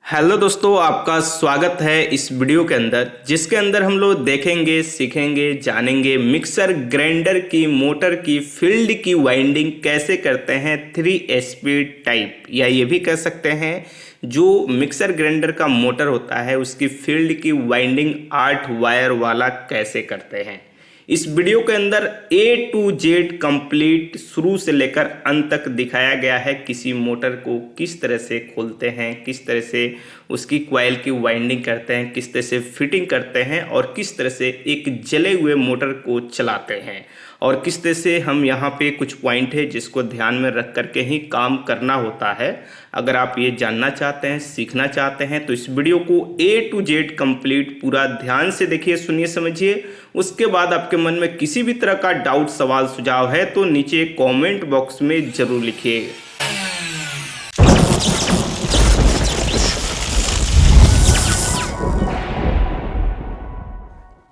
Hello दोस्तों, आपका स्वागत है इस वीडियो के अंदर जिसके अंदर हम लोग देखेंगे, सीखेंगे, जानेंगे मिक्सर ग्राइंडर की मोटर की फील्ड की वाइंडिंग कैसे करते हैं 3 स्पीड टाइप, या ये भी कह सकते हैं जो मिक्सर ग्राइंडर का मोटर होता है उसकी फील्ड की वाइंडिंग 8 वायर वाला कैसे करते हैं। इस वीडियो के अंदर A to Z कंप्लीट शुरू से लेकर अंत तक दिखाया गया है। किसी मोटर को किस तरह से खोलते हैं, किस तरह से उसकी कॉइल की वाइंडिंग करते हैं, किस तरह से फिटिंग करते हैं और किस तरह से एक जले हुए मोटर को चलाते हैं और किस तरह से हम यहाँ पे कुछ पॉइंट है जिसको ध्यान में रख करके ही काम करना होता है। अगर आप ये जानना चाहते हैं, सीखना चाहते हैं तो इस वीडियो को A to Z कंप्लीट पूरा ध्यान से देखिए, सुनिए, समझिए। उसके बाद आपके मन में किसी भी तरह का डाउट, सवाल, सुझाव है तो नीचे कमेंट बॉक्स में ज़रूर लिखिए।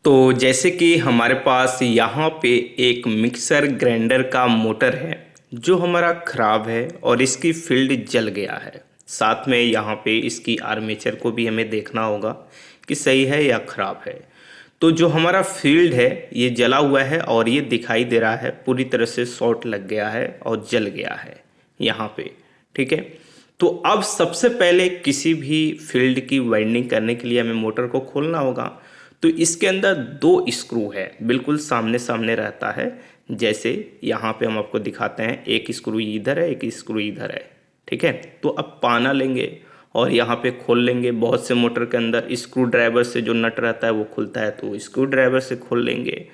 तो जैसे कि हमारे पास यहाँ पे एक मिक्सर ग्राइंडर का मोटर है जो हमारा ख़राब है और इसकी फील्ड जल गया है। साथ में यहाँ पे इसकी आर्मेचर को भी हमें देखना होगा कि सही है या ख़राब है। तो जो हमारा फील्ड है ये जला हुआ है और ये दिखाई दे रहा है पूरी तरह से शॉर्ट लग गया है और जल गया है यहाँ पे, ठीक है। तो अब सबसे पहले किसी भी फील्ड की वाइंडिंग करने के लिए हमें मोटर को खोलना होगा। तो इसके अंदर 2 स्क्रू है, बिल्कुल सामने सामने रहता है। जैसे यहाँ पे हम आपको दिखाते हैं, एक स्क्रू इधर है, एक स्क्रू इधर है, ठीक है। तो अब पाना लेंगे और यहाँ पे खोल लेंगे। बहुत से मोटर के अंदर स्क्रू ड्राइवर से जो नट रहता है वो खुलता है, तो स्क्रू ड्राइवर से खोल लेंगे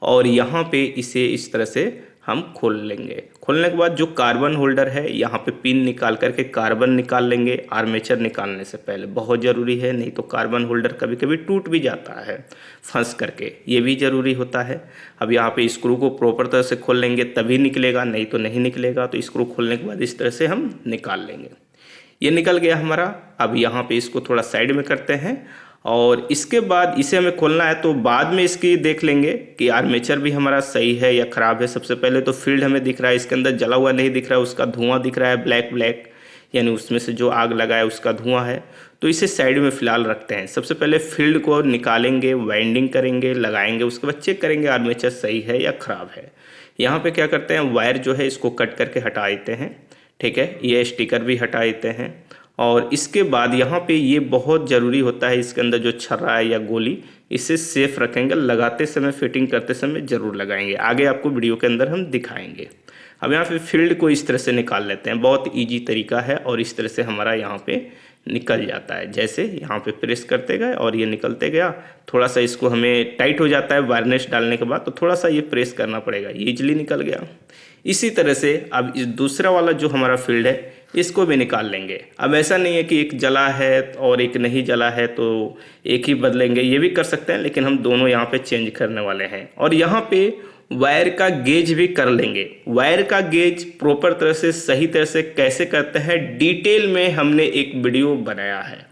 और यहाँ पे इसे इस तरह से हम खोल लेंगे। खोलने के बाद जो कार्बन होल्डर है यहाँ पे पिन निकाल करके कार्बन निकाल लेंगे। आर्मेचर निकालने से पहले बहुत ज़रूरी है, नहीं तो कार्बन होल्डर कभी कभी टूट भी जाता है फंस करके, ये भी ज़रूरी होता है। अब यहाँ पे स्क्रू को प्रॉपर तरह से खोल लेंगे तभी निकलेगा, नहीं तो नहीं निकलेगा। तो स्क्रू खोलने के बाद इस तरह से हम निकाल लेंगे। ये निकल गया हमारा। अब यहाँ पे इसको थोड़ा साइड में करते हैं और इसके बाद इसे हमें खोलना है तो बाद में इसकी देख लेंगे कि आर्मेचर भी हमारा सही है या ख़राब है। सबसे पहले तो फील्ड हमें दिख रहा है, इसके अंदर जला हुआ नहीं दिख रहा है, उसका धुआं दिख रहा है, ब्लैक ब्लैक, यानी उसमें से जो आग लगा है उसका धुआं है। तो इसे साइड में फ़िलहाल रखते हैं। सबसे पहले फील्ड को निकालेंगे, वाइंडिंग करेंगे, लगाएंगे, उसके बाद चेक करेंगे आर्मेचर सही है या ख़राब है। यहाँ पर क्या करते हैं, वायर जो है इसको कट करके हटा देते हैं, ठीक है। ये स्टिकर भी हटा देते हैं और इसके बाद यहाँ पे ये बहुत ज़रूरी होता है, इसके अंदर जो छर्रा है या गोली, इसे सेफ रखेंगे। लगाते समय, फिटिंग करते समय ज़रूर लगाएंगे, आगे आपको वीडियो के अंदर हम दिखाएंगे। अब यहाँ पे फील्ड को इस तरह से निकाल लेते हैं, बहुत इजी तरीका है और इस तरह से हमारा यहाँ पे निकल जाता है। जैसे यहाँ पे प्रेस करते गए और ये निकलते गया। थोड़ा सा इसको हमें टाइट हो जाता है वार्निश डालने के बाद, तो थोड़ा सा ये प्रेस करना पड़ेगा, ये इजीली निकल गया। इसी तरह से अब इस दूसरा वाला जो हमारा फील्ड है इसको भी निकाल लेंगे। अब ऐसा नहीं है कि एक जला है और एक नहीं जला है तो एक ही बदलेंगे, ये भी कर सकते हैं, लेकिन हम दोनों यहाँ पे चेंज करने वाले हैं। और यहाँ पे वायर का गेज भी कर लेंगे। वायर का गेज प्रॉपर तरह से, सही तरह से कैसे करते हैं डिटेल में हमने एक वीडियो बनाया है,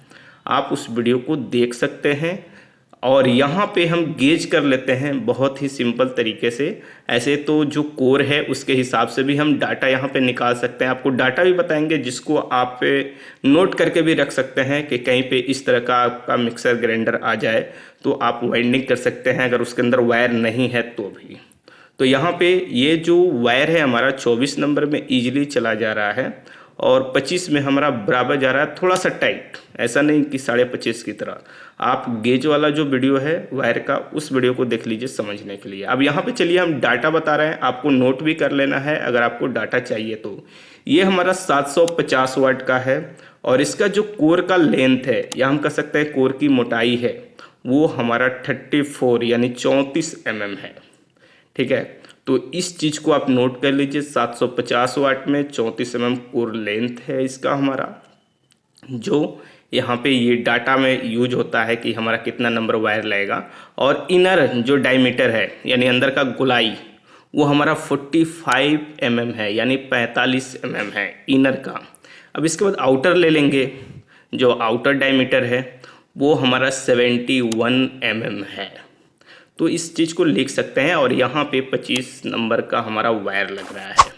आप उस वीडियो को देख सकते हैं। और यहाँ पे हम गेज कर लेते हैं बहुत ही सिंपल तरीके से। ऐसे तो जो कोर है उसके हिसाब से भी हम डाटा यहाँ पे निकाल सकते हैं। आपको डाटा भी बताएंगे जिसको आप नोट करके भी रख सकते हैं कि कहीं पे इस तरह का आपका मिक्सर ग्राइंडर आ जाए तो आप वाइंडिंग कर सकते हैं, अगर उसके अंदर वायर नहीं है तो भी। तो यहाँ पे ये जो वायर है हमारा 24 नंबर में ईजिली चला जा रहा है और 25 में हमारा बराबर जा रहा है, थोड़ा सा टाइट, ऐसा नहीं कि 25.5 की तरह। आप गेज वाला जो वीडियो है वायर का, उस वीडियो को देख लीजिए समझने के लिए। अब यहाँ पे चलिए हम डाटा बता रहे हैं, आपको नोट भी कर लेना है अगर आपको डाटा चाहिए तो। ये हमारा 750 वाट का है और इसका जो कोर का लेंथ है, या हम कह सकते हैं कोर की मोटाई है, वो हमारा 34 यानी 34 mm है, ठीक है। तो इस चीज़ को आप नोट कर लीजिए, 750 वाट में 34 mm कोर लेंथ है इसका हमारा, जो यहाँ पे ये डाटा में यूज होता है कि हमारा कितना नंबर वायर लगेगा। और इनर जो डायमीटर है यानी अंदर का गोलाई, वो हमारा 45 mm है, यानी 45 mm है इनर का। अब इसके बाद आउटर ले लेंगे, जो आउटर डायमीटर है वो हमारा 71 mm है। तो इस चीज़ को लिख सकते हैं और यहाँ पे 25 नंबर का हमारा वायर लग रहा है,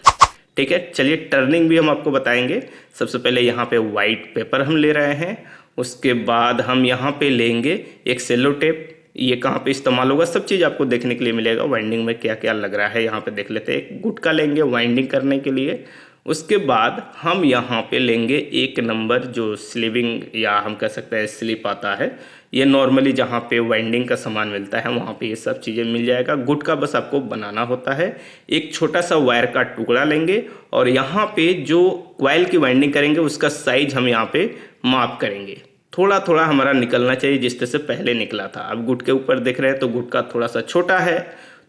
ठीक है। चलिए टर्निंग भी हम आपको बताएंगे। सबसे पहले यहाँ पे वाइट पेपर हम ले रहे हैं उसके बाद हम यहाँ पे लेंगे एक सेलो टेप। ये कहाँ पे इस्तेमाल होगा सब चीज़ आपको देखने के लिए मिलेगा। वाइंडिंग में क्या क्या लग रहा है यहाँ पे देख लेते हैं। एक गुटका लेंगे वाइंडिंग करने के लिए। उसके बाद हम यहाँ पे लेंगे 1 नंबर जो स्लीविंग या हम कह सकते हैं स्लिप आता है। ये नॉर्मली जहाँ पे वाइंडिंग का सामान मिलता है वहाँ पे ये सब चीज़ें मिल जाएगा। गुटका बस आपको बनाना होता है। एक छोटा सा वायर का टुकड़ा लेंगे और यहाँ पे जो कॉइल की वाइंडिंग करेंगे उसका साइज हम यहाँ पे माप करेंगे। थोड़ा थोड़ा हमारा निकलना चाहिए जिस तरह से पहले निकला था। अब गुटके ऊपर देख रहे हैं तो गुटका थोड़ा सा छोटा है,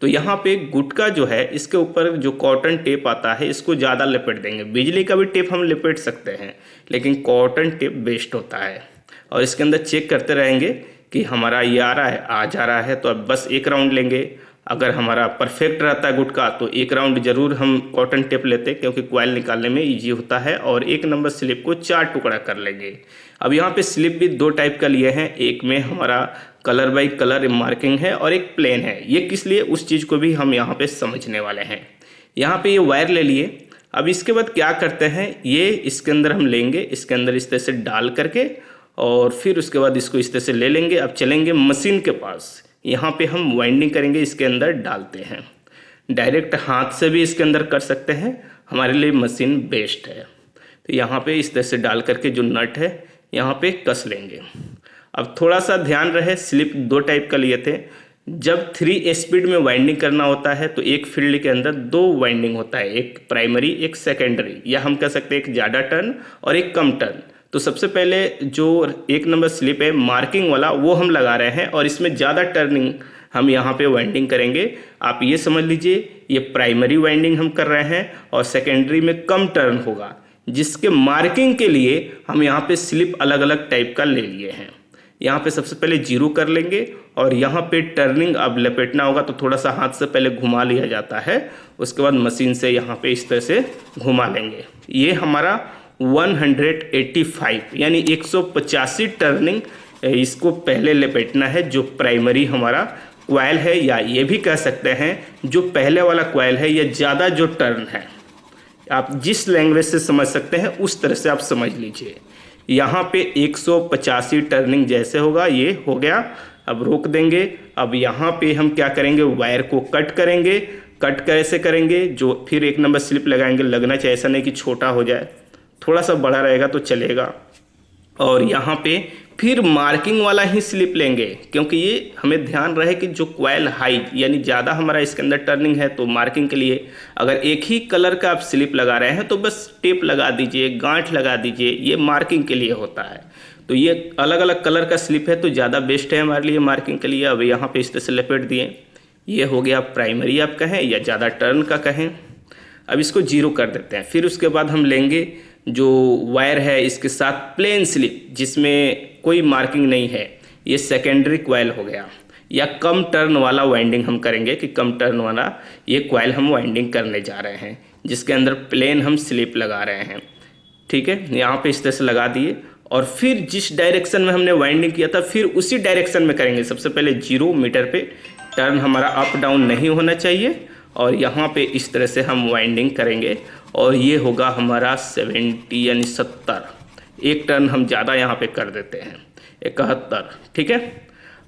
तो यहाँ पे गुटका जो है इसके ऊपर जो कॉटन टेप आता है इसको ज़्यादा लपेट देंगे। बिजली का भी टेप हम लपेट सकते हैं लेकिन कॉटन टेप बेस्ट होता है। और इसके अंदर चेक करते रहेंगे कि हमारा ये आ रहा है, आ जा रहा है, तो अब बस 1 राउंड लेंगे। अगर हमारा परफेक्ट रहता है गुटका तो 1 राउंड जरूर हम कॉटन टेप लेते क्योंकि कॉइल निकालने में इजी होता है। और 1 नंबर स्लिप को 4 टुकड़ा कर लेंगे। अब यहाँ पे स्लिप भी 2 टाइप का लिए हैं। एक में हमारा कलर बाई कलर मार्किंग है और एक प्लेन है। ये किस लिए उस चीज़ को भी हम यहाँ पे समझने वाले हैं। यहाँ पे ये वायर ले लिए। अब इसके बाद क्या करते हैं, ये इसके अंदर हम लेंगे, इसके अंदर इस तरह से डाल करके और फिर उसके बाद इसको इस तरह से ले लेंगे। अब चलेंगे मशीन के पास, यहाँ पे हम वाइंडिंग करेंगे, इसके अंदर डालते हैं। डायरेक्ट हाथ से भी इसके अंदर कर सकते हैं, हमारे लिए मशीन बेस्ट है। तो यहाँ पे इस तरह से डाल करके जो नट है यहाँ पे कस लेंगे। अब थोड़ा सा ध्यान रहे, स्लिप 2 टाइप का लिए थे। जब 3 स्पीड में वाइंडिंग करना होता है तो एक फील्ड के अंदर 2 वाइंडिंग होता है, एक प्राइमरी एक सेकेंडरी, या हम कह सकते हैं एक ज़्यादा टर्न और एक कम टर्न। तो सबसे पहले जो 1 नंबर स्लिप है मार्किंग वाला वो हम लगा रहे हैं और इसमें ज़्यादा टर्निंग हम यहाँ पे वाइंडिंग करेंगे। आप ये समझ लीजिए ये प्राइमरी वाइंडिंग हम कर रहे हैं और सेकेंडरी में कम टर्न होगा, जिसके मार्किंग के लिए हम यहाँ पे स्लिप अलग अलग टाइप का ले लिए हैं। यहाँ पे सबसे पहले 0 कर लेंगे और यहाँ पे टर्निंग अब लपेटना होगा तो थोड़ा सा हाथ से पहले घुमा लिया जाता है, उसके बाद मशीन से यहाँ पे इस तरह से घुमा लेंगे। ये हमारा 185 यानी 185 टर्निंग इसको पहले लपेटना है, जो प्राइमरी हमारा कॉइल है, या ये भी कह सकते हैं जो पहले वाला कॉइल है, या ज़्यादा जो टर्न है। आप जिस लैंग्वेज से समझ सकते हैं उस तरह से आप समझ लीजिए। यहाँ पे 185 टर्निंग जैसे होगा ये हो गया। अब रोक देंगे। अब यहाँ पे हम क्या करेंगे, वायर को कट करेंगे। कट कैसे करेंगे, जो फिर 1 नंबर स्लिप लगाएंगे, लगना चाहिए, ऐसा नहीं कि छोटा हो जाए, थोड़ा सा बड़ा रहेगा तो चलेगा। और यहाँ पे फिर मार्किंग वाला ही स्लिप लेंगे, क्योंकि ये हमें ध्यान रहे कि जो कॉइल हाई यानी ज़्यादा हमारा इसके अंदर टर्निंग है, तो मार्किंग के लिए अगर एक ही कलर का आप स्लिप लगा रहे हैं तो बस टेप लगा दीजिए, गांठ लगा दीजिए, ये मार्किंग के लिए होता है। तो ये अलग अलग कलर का स्लिप है तो ज़्यादा बेस्ट है हमारे लिए मार्किंग के लिए। अब यहाँ पे इस तरह से लपेट दिए। ये हो गया प्राइमरी आप कहें या ज़्यादा टर्न का कहें। अब इसको 0 कर देते हैं। फिर उसके बाद हम लेंगे जो वायर है इसके साथ प्लेन स्लिप जिसमें कोई मार्किंग नहीं है, ये सेकेंडरी कॉइल हो गया, या कम टर्न वाला वाइंडिंग हम करेंगे कि कम टर्न वाला ये कॉइल हम वाइंडिंग करने जा रहे हैं, जिसके अंदर प्लेन हम स्लिप लगा रहे हैं। ठीक है, यहाँ पे इस तरह से लगा दिए और फिर जिस डायरेक्शन में हमने वाइंडिंग किया था फिर उसी डायरेक्शन में करेंगे। सबसे पहले 0 मीटर पे टर्न हमारा अप डाउन नहीं होना चाहिए और यहाँ पे इस तरह से हम वाइंडिंग करेंगे और ये होगा हमारा 70 यानी 70। एक टर्न हम ज़्यादा यहाँ पे कर देते हैं, 71। ठीक है,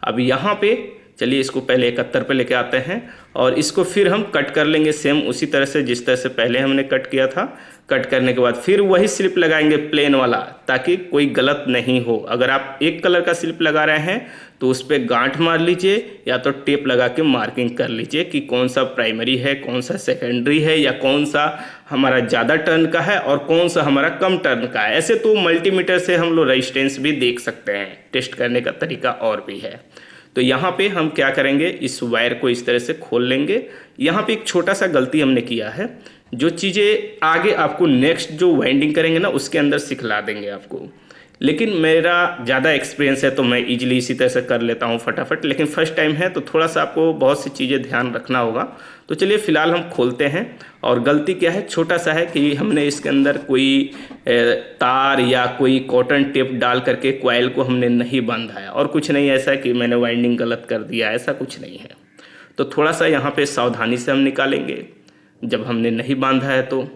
अब यहाँ पे चलिए इसको पहले 71 पे लेके आते हैं और इसको फिर हम कट कर लेंगे सेम उसी तरह से जिस तरह से पहले हमने कट किया था। कट करने के बाद फिर वही स्लिप लगाएंगे प्लेन वाला, ताकि कोई गलत नहीं हो। अगर आप एक कलर का स्लिप लगा रहे हैं तो उस पर गांठ मार लीजिए या तो टेप लगा के मार्किंग कर लीजिए कि कौन सा प्राइमरी है, कौन सा सेकेंडरी है, या कौन सा हमारा ज़्यादा टर्न का है और कौन सा हमारा कम टर्न का है। ऐसे तो मल्टीमीटर से हम लोग रेजिस्टेंस भी देख सकते हैं, टेस्ट करने का तरीका और भी है। तो यहाँ पे हम क्या करेंगे, इस वायर को इस तरह से खोल लेंगे। यहाँ पे एक छोटा सा गलती हमने किया है, जो चीज़ें आगे आपको नेक्स्ट जो वाइंडिंग करेंगे ना उसके अंदर सिखला देंगे आपको, लेकिन मेरा ज़्यादा एक्सपीरियंस है तो मैं इजीली इसी तरह से कर लेता हूँ फटाफट। लेकिन फर्स्ट टाइम है तो थोड़ा सा आपको बहुत सी चीज़ें ध्यान रखना होगा। तो चलिए फ़िलहाल हम खोलते हैं। और गलती क्या है, छोटा सा है कि हमने इसके अंदर कोई तार या कोई कॉटन टेप डाल करके कॉइल को हमने नहीं बांधा है, और कुछ नहीं ऐसा कि मैंने वाइंडिंग गलत कर दिया, ऐसा कुछ नहीं है। तो थोड़ा सा यहाँ पे सावधानी से हम निकालेंगे जब हमने नहीं बांधा है। तो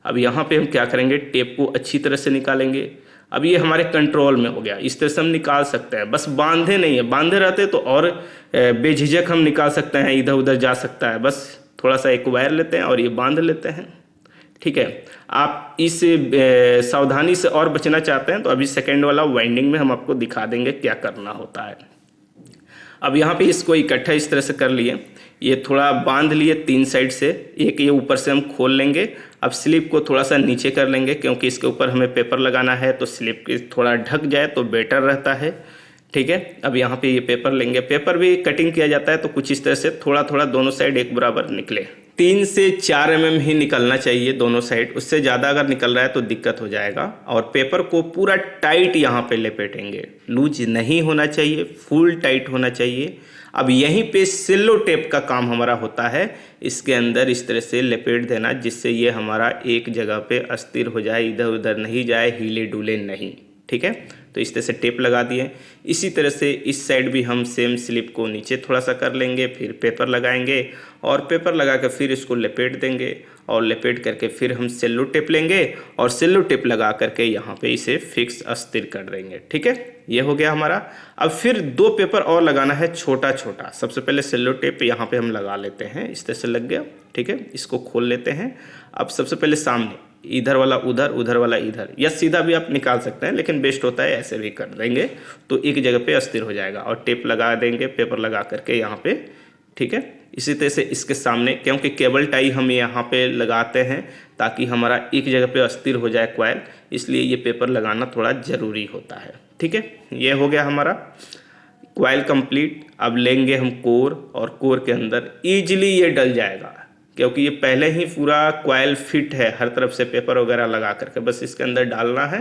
अब यहाँ पे हम क्या करेंगे, टेप को अच्छी तरह से निकालेंगे। अब ये हमारे कंट्रोल में हो गया, इस तरह से हम निकाल सकते हैं। बस बांधे नहीं है, बांधे रहते तो और बेझिझक हम निकाल सकते हैं, इधर उधर जा सकता है। बस थोड़ा सा एक वायर लेते हैं और ये बांध लेते हैं, ठीक है। आप इस सावधानी से और बचना चाहते हैं तो अभी सेकेंड वाला वाइंडिंग में हम आपको दिखा देंगे क्या करना होता है। अब यहाँ पे इसको इकट्ठा इस तरह से कर लिए, ये थोड़ा बांध लिए 3 साइड से, एक ये ऊपर से हम खोल लेंगे। अब स्लिप को थोड़ा सा नीचे कर लेंगे क्योंकि इसके ऊपर हमें पेपर लगाना है, तो स्लिप के थोड़ा ढक जाए तो बेटर रहता है, ठीक है। अब यहाँ पे ये पेपर लेंगे, पेपर भी कटिंग किया जाता है तो कुछ इस तरह से थोड़ा थोड़ा दोनों साइड एक बराबर निकले। 3 से 4 mm ही निकलना चाहिए दोनों साइड, उससे ज़्यादा अगर निकल रहा है तो दिक्कत हो जाएगा। और पेपर को पूरा टाइट यहाँ पे लपेटेंगे, लूज नहीं होना चाहिए, फुल टाइट होना चाहिए। अब यहीं पे सेलो टेप का काम हमारा होता है, इसके अंदर इस तरह से लपेट देना जिससे ये हमारा एक जगह पे अस्थिर हो जाए, इधर उधर नहीं जाए, हिले डुले नहीं, ठीक है। तो इस तरह से टेप लगा दिए। इसी तरह से इस साइड भी हम सेम स्लिप को नीचे थोड़ा सा कर लेंगे, फिर पेपर लगाएंगे और पेपर लगा कर फिर इसको लपेट देंगे और लपेट करके फिर हम सेलो टेप लेंगे और सेलो टेप लगा करके यहाँ पे इसे फिक्स अस्थिर कर देंगे, ठीक है। ये हो गया हमारा। अब फिर 2 पेपर और लगाना है छोटा छोटा। सबसे पहले सेलो टेप यहाँ पे हम लगा लेते हैं, इस तरह से लग गया, ठीक है। इसको खोल लेते हैं। अब सबसे पहले सामने, इधर वाला उधर, उधर वाला इधर, या सीधा भी आप निकाल सकते हैं लेकिन बेस्ट होता है ऐसे भी कर देंगे तो एक जगह पे अस्थिर हो जाएगा। और टेप लगा देंगे पेपर लगा करके यहाँ पे, ठीक है। इसी तरह से इसके सामने, क्योंकि केबल टाई हम यहाँ पे लगाते हैं ताकि हमारा एक जगह पे अस्थिर हो जाए कॉइल, इसलिए ये पेपर लगाना थोड़ा ज़रूरी होता है, ठीक है। ये हो गया हमारा कॉइल कंप्लीट। अब लेंगे हम कोर और कोर के अंदर ईजिली ये डल जाएगा क्योंकि ये पहले ही पूरा कॉइल फिट है, हर तरफ से पेपर वगैरह लगा करके बस इसके अंदर डालना है,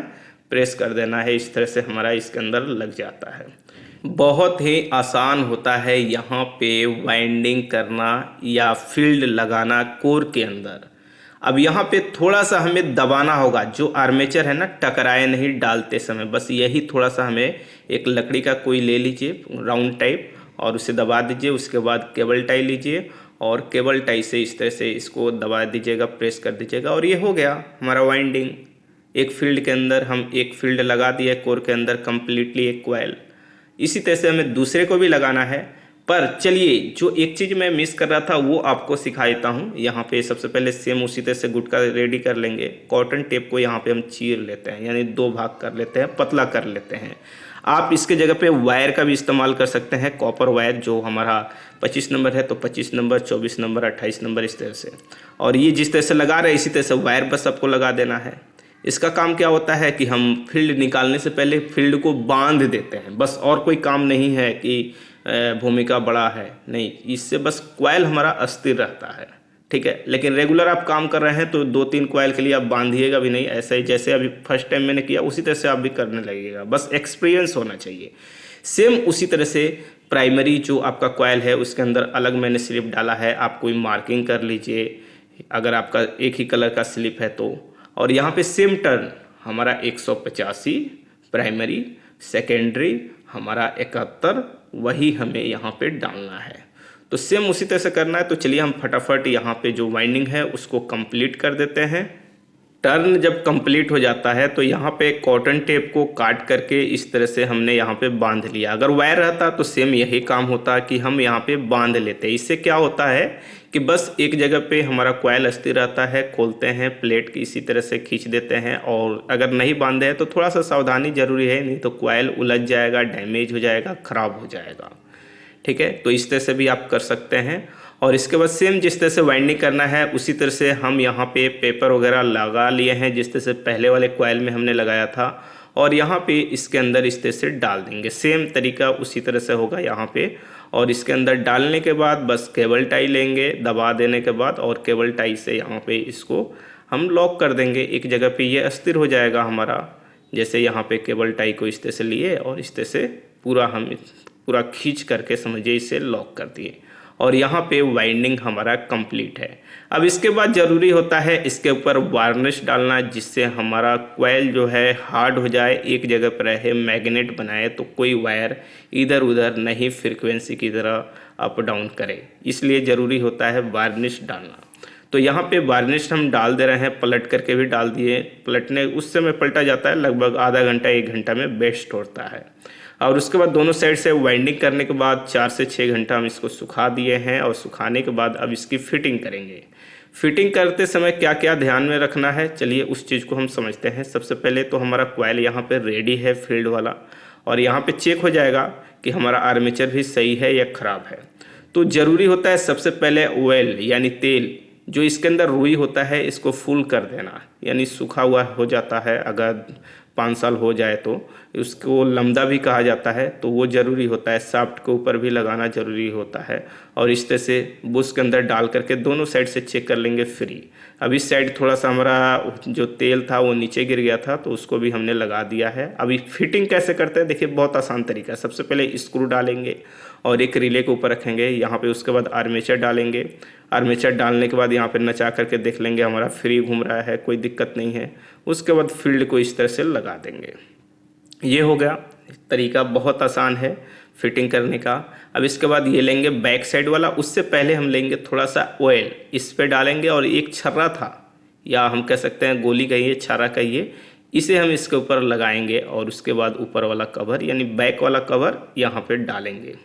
प्रेस कर देना है, इस तरह से हमारा इसके अंदर लग जाता है। बहुत ही आसान होता है यहाँ पे वाइंडिंग करना या फील्ड लगाना कोर के अंदर। अब यहाँ पे थोड़ा सा हमें दबाना होगा, जो आर्मेचर है ना टकराए नहीं डालते समय, बस यही थोड़ा सा हमें एक लकड़ी का कोई ले लीजिए राउंड टाइप और उसे दबा दीजिए। उसके बाद केबल टाई लीजिए और केबल टाई से इस तरह से इसको दबा दीजिएगा, प्रेस कर दीजिएगा और ये हो गया हमारा वाइंडिंग। एक फील्ड के अंदर हम एक फील्ड लगा दिए, कोर के अंदर कम्प्लीटली एक कॉइल। इसी तरह से हमें दूसरे को भी लगाना है। पर चलिए, जो एक चीज़ मैं मिस कर रहा था वो आपको सिखा देता हूँ। यहाँ पे सबसे पहले सेम उसी तरह से गुटका रेडी कर लेंगे। कॉटन टेप को यहाँ पे हम चीर लेते हैं, यानी 2 भाग कर लेते हैं, पतला कर लेते हैं। आप इसके जगह पे वायर का भी इस्तेमाल कर सकते हैं, कॉपर वायर जो हमारा 25 नंबर है तो 25 नंबर, 24 नंबर, 28 नंबर, इस तरह से। और ये जिस तरह से लगा रहे हैं इसी तरह से वायर बस आपको लगा देना है। इसका काम क्या होता है कि हम फील्ड निकालने से पहले फील्ड को बांध देते हैं, बस और कोई काम नहीं है कि भूमिका बड़ा है, नहीं, इससे बस कॉइल हमारा अस्थिर रहता है, ठीक है। लेकिन रेगुलर आप काम कर रहे हैं तो 2-3 कॉइल के लिए आप बांधिएगा भी नहीं, ऐसे ही जैसे अभी फर्स्ट टाइम मैंने किया उसी तरह से आप भी करने लगेगा, बस एक्सपीरियंस होना चाहिए। सेम उसी तरह से प्राइमरी जो आपका कॉइल है उसके अंदर अलग मैंने स्लिप डाला है, आप कोई मार्किंग कर लीजिए अगर आपका एक ही कलर का स्लिप है तो। और यहाँ पे सेम टर्न हमारा 185 प्राइमरी, सेकेंडरी हमारा 71, वही हमें यहाँ पे डालना है। तो सेम उसी तरह से करना है। तो चलिए हम फटाफट यहाँ पे जो वाइंडिंग है उसको कंप्लीट कर देते हैं। टर्न जब कंप्लीट हो जाता है तो यहाँ पे कॉटन टेप को काट करके इस तरह से हमने यहाँ पे बांध लिया। अगर वायर रहता तो सेम यही काम होता कि हम यहाँ पे बांध लेते। इससे क्या होता है कि बस एक जगह पे हमारा कॉइल अस्थिर रहता है, खोलते हैं प्लेट की इसी तरह से खींच देते हैं। और अगर नहीं बांधे हैं तो थोड़ा सा सावधानी जरूरी है, नहीं तो कॉइल उलझ जाएगा, डैमेज हो जाएगा, ख़राब हो जाएगा, ठीक है। तो इस तरह से भी आप कर सकते हैं। और इसके बाद सेम जिस तरह से वाइंडिंग करना है उसी तरह से हम यहाँ पे पेपर वगैरह लगा लिए हैं जिस तरह से पहले वाले कॉइल में हमने लगाया था, और यहाँ पे इसके अंदर इस तरह से डाल देंगे। सेम तरीका उसी तरह से होगा यहाँ पे। और इसके अंदर डालने के बाद बस केबल टाई लेंगे, दबा देने के बाद, और केबल टाई से यहाँ पे इसको हम लॉक कर देंगे एक जगह पे, ये अस्थिर हो जाएगा हमारा। जैसे यहाँ पे केबल टाई को इस तरह से लिए और इस तरह से पूरा खींच करके समझिए इसे लॉक कर दिए, और यहाँ पे वाइंडिंग हमारा कंप्लीट है। अब इसके बाद ज़रूरी होता है इसके ऊपर वार्निश डालना, जिससे हमारा कॉइल जो है हार्ड हो जाए, एक जगह पर रहे, मैग्नेट बनाए, तो कोई वायर इधर उधर नहीं फ्रीक्वेंसी की तरह अप डाउन करे, इसलिए ज़रूरी होता है वार्निश डालना। तो यहाँ पे वार्निश हम डाल दे रहे हैं, पलट करके भी डाल दिए। पलटने उस समय पलटा जाता है, लगभग आधा घंटा 1 घंटा में बेस्ट होता है। और उसके बाद दोनों साइड से वाइंडिंग करने के बाद 4 से 6 घंटा हम इसको सुखा दिए हैं। और सुखाने के बाद अब इसकी फिटिंग करेंगे। फिटिंग करते समय क्या क्या ध्यान में रखना है, चलिए उस चीज़ को हम समझते हैं। सबसे पहले तो हमारा कॉइल यहाँ पे रेडी है फील्ड वाला, और यहाँ पे चेक हो जाएगा कि हमारा आर्मेचर भी सही है या ख़राब है। तो ज़रूरी होता है सबसे पहले ऑयल यानी तेल जो इसके अंदर रुई होता है इसको फुल कर देना, यानी सूखा हुआ हो जाता है। अगर 5 साल हो जाए तो उसको लमदा भी कहा जाता है, तो वो ज़रूरी होता है। शाफ्ट के ऊपर भी लगाना ज़रूरी होता है। और इस तरह से बुश के अंदर डाल करके दोनों साइड से चेक कर लेंगे फ्री। अब इस साइड थोड़ा सा हमारा जो तेल था वो नीचे गिर गया था, तो उसको भी हमने लगा दिया है। अभी फिटिंग कैसे करते हैं देखिए, बहुत आसान तरीका है। सबसे पहले स्क्रू डालेंगे और एक रिले के ऊपर रखेंगे यहाँ पे। उसके बाद आर्मेचर डालेंगे। आर्मेचर डालने के बाद यहाँ पे नचा करके देख लेंगे हमारा फ्री घूम रहा है, कोई दिक्कत नहीं है। उसके बाद फील्ड को इस तरह से लगा देंगे। ये हो गया तरीका, बहुत आसान है फिटिंग करने का। अब इसके बाद ये लेंगे बैक साइड वाला। उससे पहले हम लेंगे थोड़ा सा ऑयल, इस पे डालेंगे। और एक छर्रा था, या हम कह सकते हैं गोली कहिए, छर्रा कहिए, इसे हम इसके ऊपर लगाएंगे। और उसके बाद ऊपर वाला कवर यानी बैक वाला कवर यहाँ पे डालेंगे,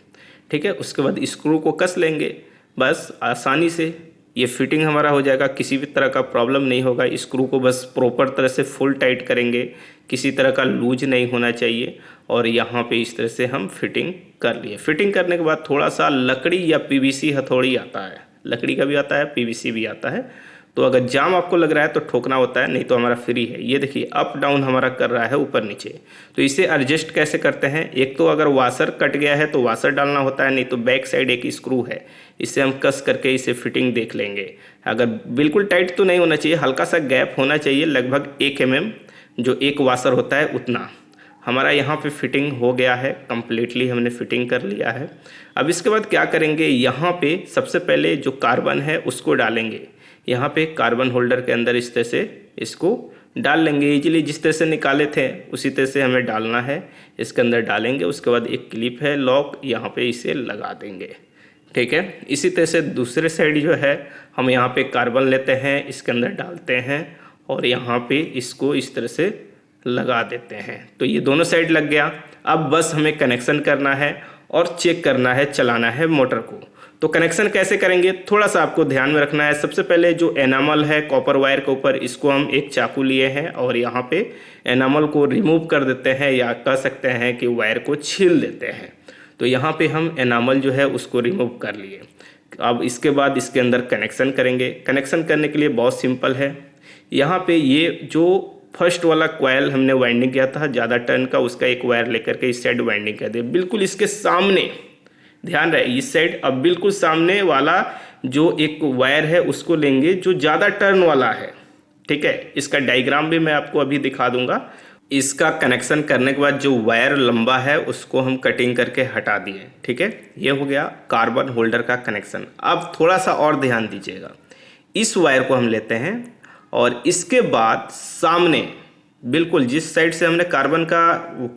ठीक है। उसके बाद स्क्रू को कस लेंगे, बस आसानी से ये फिटिंग हमारा हो जाएगा। किसी भी तरह का प्रॉब्लम नहीं होगा। स्क्रू को बस प्रॉपर तरह से फुल टाइट करेंगे, किसी तरह का लूज नहीं होना चाहिए। और यहाँ पे इस तरह से हम फिटिंग कर लिए। फिटिंग करने के बाद थोड़ा सा लकड़ी या पीवीसी हथौड़ी आता है, लकड़ी का भी आता है, पीवीसी भी आता है। तो अगर जाम आपको लग रहा है तो ठोकना होता है, नहीं तो हमारा फ्री है। ये देखिए अप डाउन हमारा कर रहा है, ऊपर नीचे। तो इसे एडजस्ट कैसे करते हैं, एक तो अगर वाशर कट गया है तो वाशर डालना होता है, नहीं तो बैक साइड एक स्क्रू है, इसे हम कस करके इसे फिटिंग देख लेंगे। अगर बिल्कुल टाइट तो नहीं होना चाहिए, हल्का सा गैप होना चाहिए, लगभग 1 mm जो एक वाशर होता है उतना। हमारा यहाँ पे फिटिंग हो गया है, कम्प्लीटली हमने फिटिंग कर लिया है। अब इसके बाद क्या करेंगे, यहाँ पे सबसे पहले जो कार्बन है उसको डालेंगे। यहाँ पे कार्बन होल्डर के अंदर इस तरह से इसको डाल लेंगे। इजीली जिस तरह से निकाले थे उसी तरह से हमें डालना है, इसके अंदर डालेंगे। उसके बाद एक क्लिप है लॉक, यहाँ पे इसे लगा देंगे, ठीक है। इसी तरह से दूसरे साइड जो है हम यहाँ पे कार्बन लेते हैं, इसके अंदर डालते हैं और यहाँ पे इसको इस तरह से लगा देते हैं। तो ये दोनों साइड लग गया। अब बस हमें कनेक्शन करना है और चेक करना है, चलाना है मोटर को। तो कनेक्शन कैसे करेंगे, थोड़ा सा आपको ध्यान में रखना है। सबसे पहले जो एनामल है कॉपर वायर के ऊपर, इसको हम एक चाकू लिए हैं और यहाँ पे एनामल को रिमूव कर देते हैं, या कह सकते हैं कि वायर को छील देते हैं। तो यहाँ पे हम एनामल जो है उसको रिमूव कर लिए। अब इसके बाद इसके अंदर कनेक्शन करेंगे। कनेक्शन करने के लिए बहुत सिंपल है। यहाँ पे ये जो फर्स्ट वाला कॉइल हमने वाइंडिंग किया था ज़्यादा टर्न का, उसका एक वायर लेकर के इस साइड वाइंडिंग कर दे, बिल्कुल इसके सामने। ध्यान रहे इस साइड। अब बिल्कुल सामने वाला जो एक वायर है उसको लेंगे जो ज़्यादा टर्न वाला है, ठीक है। इसका डायग्राम भी मैं आपको अभी दिखा दूंगा। इसका कनेक्शन करने के बाद जो वायर लंबा है उसको हम कटिंग करके हटा दिए, ठीक है। ये हो गया कार्बन होल्डर का कनेक्शन। अब थोड़ा सा और ध्यान दीजिएगा, इस वायर को हम लेते हैं और इसके बाद सामने बिल्कुल जिस साइड से हमने कार्बन का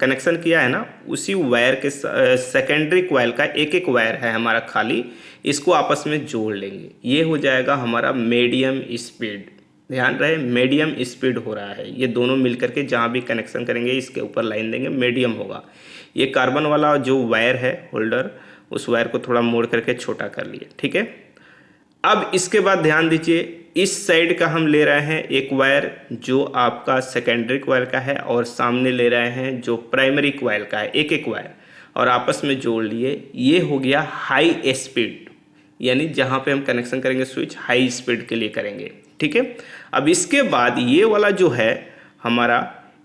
कनेक्शन किया है ना, उसी वायर के सेकेंडरी कॉइल का एक एक वायर है हमारा खाली, इसको आपस में जोड़ लेंगे। ये हो जाएगा हमारा मीडियम स्पीड। ध्यान रहे मीडियम स्पीड हो रहा है। ये दोनों मिलकर के जहाँ भी कनेक्शन करेंगे इसके ऊपर लाइन देंगे, मीडियम होगा। ये कार्बन वाला जो वायर है होल्डर, उस वायर को थोड़ा मोड़ करके छोटा कर लिए, ठीक है। अब इसके बाद ध्यान दीजिए, इस साइड का हम ले रहे हैं एक वायर जो आपका सेकेंडरी कॉइल का है, और सामने ले रहे हैं जो प्राइमरी कॉइल का है, एक एक वायर, और आपस में जोड़ लिए। ये हो गया हाई स्पीड, यानी जहाँ पे हम कनेक्शन करेंगे स्विच हाई स्पीड के लिए करेंगे, ठीक है। अब इसके बाद ये वाला जो है हमारा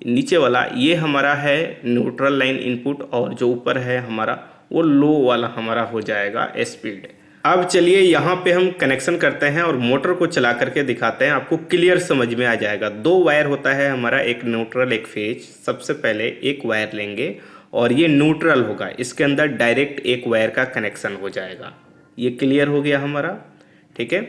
नीचे वाला, ये हमारा है न्यूट्रल लाइन इनपुट, और जो ऊपर है हमारा वो लो वाला हमारा हो जाएगा स्पीड। अब चलिए यहाँ पे हम कनेक्शन करते हैं और मोटर को चला करके दिखाते हैं, आपको क्लियर समझ में आ जाएगा। 2 वायर होता है हमारा, एक न्यूट्रल एक फेज। सबसे पहले एक वायर लेंगे और ये न्यूट्रल होगा, इसके अंदर डायरेक्ट एक वायर का कनेक्शन हो जाएगा। ये क्लियर हो गया हमारा, ठीक है।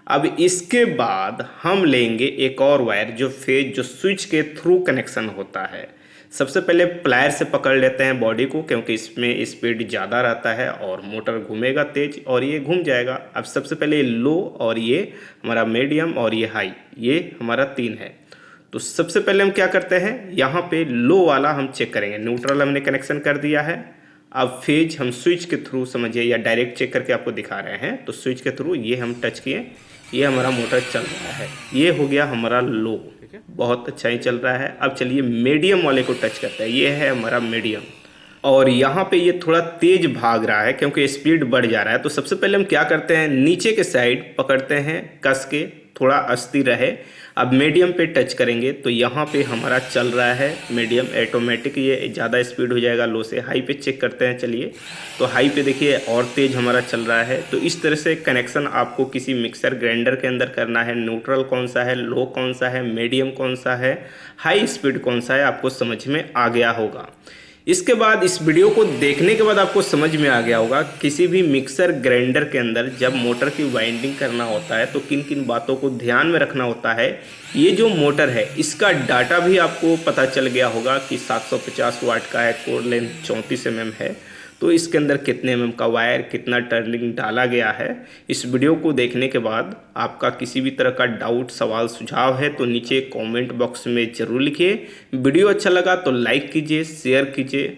अब इसके बाद हम लेंगे एक और वायर जो फेज, जो स्विच के थ्रू कनेक्शन होता है। सबसे पहले प्लायर से पकड़ लेते हैं बॉडी को, क्योंकि इसमें स्पीड ज़्यादा रहता है और मोटर घूमेगा तेज और ये घूम जाएगा। अब सबसे पहले लो और ये हमारा मीडियम और ये हाई, ये हमारा 3 है। तो सबसे पहले हम क्या करते हैं, यहाँ पे लो वाला हम चेक करेंगे। न्यूट्रल हमने कनेक्शन कर दिया है। अब फेज हम स्विच के थ्रू समझिए या डायरेक्ट चेक करके आपको दिखा रहे हैं, तो स्विच के थ्रू ये हम टच किए, ये हमारा मोटर चल रहा है। ये हो गया हमारा लो, बहुत अच्छा ही चल रहा है। अब चलिए मीडियम वाले को टच करते हैं, ये है हमारा मीडियम और यहाँ पे ये थोड़ा तेज भाग रहा है क्योंकि स्पीड बढ़ जा रहा है। तो सबसे पहले हम क्या करते हैं, नीचे के साइड पकड़ते हैं कस के, थोड़ा अस्थिर रहे। अब मीडियम पे टच करेंगे तो यहाँ पे हमारा चल रहा है मीडियम ऑटोमेटिक, ये ज़्यादा स्पीड हो जाएगा लो से। हाई पे चेक करते हैं, चलिए तो हाई पे देखिए और तेज़ हमारा चल रहा है। तो इस तरह से कनेक्शन आपको किसी मिक्सर ग्राइंडर के अंदर करना है। न्यूट्रल कौन सा है, लो कौन सा है, मीडियम कौन सा है, हाई स्पीड कौन सा है, आपको समझ में आ गया होगा। इसके बाद इस वीडियो को देखने के बाद आपको समझ में आ गया होगा किसी भी मिक्सर ग्राइंडर के अंदर जब मोटर की वाइंडिंग करना होता है तो किन किन बातों को ध्यान में रखना होता है। ये जो मोटर है इसका डाटा भी आपको पता चल गया होगा कि 750 वाट का है, कोर लेंथ 34 mm है। तो इसके अंदर कितने mm का वायर, कितना टर्निंग डाला गया है। इस वीडियो को देखने के बाद आपका किसी भी तरह का डाउट, सवाल, सुझाव है तो नीचे कमेंट बॉक्स में ज़रूर लिखिए। वीडियो अच्छा लगा तो लाइक कीजिए, शेयर कीजिए।